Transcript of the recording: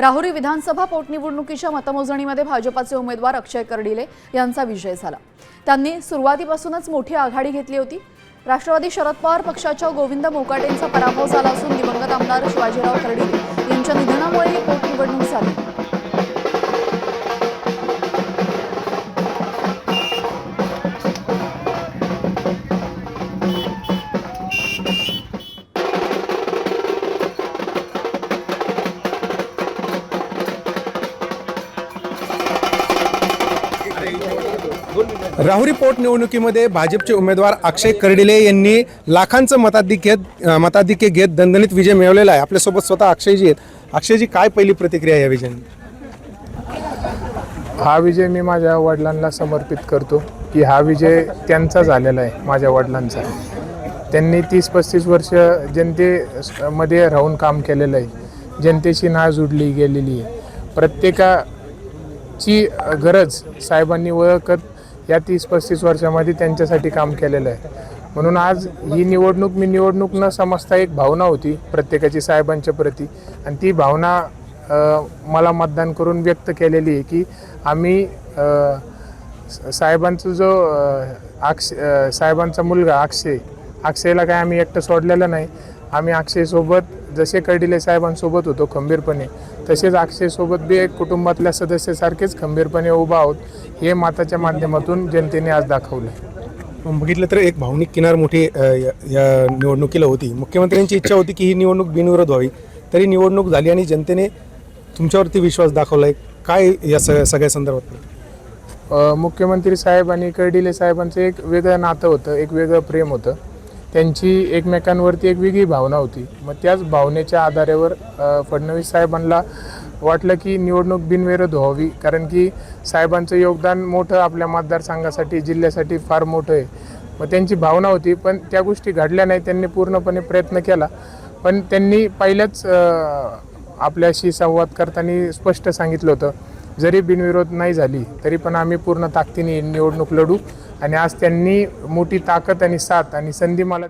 राहुरी विधानसभा पोटनिवडणुकीच्या मतमोजणीमध्ये भाजपाचे उमेदवार अक्षय कर्डिले यांचा विजय झाला। त्यांनी सुरुवातीपासूनच मोठी आघाडी घेतली होती। राष्ट्रवादी शरद पवार पक्षाच्या गोविंद मोकाटेंचा पराभव झाला असून दिवंगत आमदार शिवाजीराव कर्डिले यांच्या निधनामुळे ही पोटनिवडणूक झाली। राहुरी पोटनिवडणुकीमध्ये भाजपचे उमेदवार अक्षय कर्डिले यांनी लाखांचं मताधिक्य घेत दणदणीत विजय मिळवलेला आहे। आपल्यासोबत स्वतः अक्षयजी आहेत। अक्षयजी, काय पहिली प्रतिक्रिया या विजयाने? हा विजय मी माझ्या वडिलांना समर्पित करतो की हा विजय त्यांचा झालेला आहे, माझ्या वडिलांचा। त्यांनी 30-35 वर्ष जनतेमध्ये राहून काम केलेलं आहे। जनतेची नाळ जुडली गेलेली आहे। प्रत्येकाची गरज साहेबांनी ओळखत या 30-35 वर्षामध्ये त्यांच्यासाठी काम केलेलं आहे। म्हणून आज ही निवडणूक न समजता एक भावना होती प्रत्येकाची साहेबांच्या प्रती, आणि ती भावना मला मतदान करून व्यक्त केलेली आहे की आम्ही साहेबांचा साहेबांचा मुलगा अक्षयला काय आम्ही एकटं सोडलेलं नाही। आम्ही अक्षयसोबत जसे कर्डिले साहेबांसोबत होतो खंबीरपणे, तसेच अक्षयसोबत बी एक कुटुंबातल्या सदस्यासारखेच खंबीरपणे उभा आहोत, हे मताच्या माध्यमातून जनतेने आज दाखवलं। बघितलं तर एक भावनिक किनार मोठी या निवडणुकीला होती। मुख्यमंत्र्यांची इच्छा होती की ही निवडणूक बिनविरोध व्हावी, तरी निवडणूक झाली आणि जनतेने तुमच्यावरती विश्वास दाखवला आहे। काय या सगळ्या संदर्भात? मुख्यमंत्री साहेब आणि कर्डिले साहेबांचं एक वेगळं नातं होतं, एक वेगळं प्रेम होतं। त्यांची एकमेकांवरती एक वेगळी भावना होती। मग त्याच भावनेच्या आधारावर फडणवीस साहेबांना वाटलं की निवडणूक बिनविरोध व्हावी, कारण की साहेबांचं योगदान मोठं आपल्या मतदारसंघासाठी, जिल्ह्यासाठी फार मोठं आहे। मग त्यांची भावना होती, पण त्या गोष्टी घडल्या नाही। त्यांनी पूर्णपणे प्रयत्न केला, पण त्यांनी पहिल्याच आपल्याशी संवाद करताना स्पष्ट सांगितलं होतं, जरी बिनविरोध नाही झाली तरी पण आम्ही पूर्ण ताकदीने निवडणूक लढू। आणि आज त्यांनी मोठी ताकद आणि साथ आणि संधी मला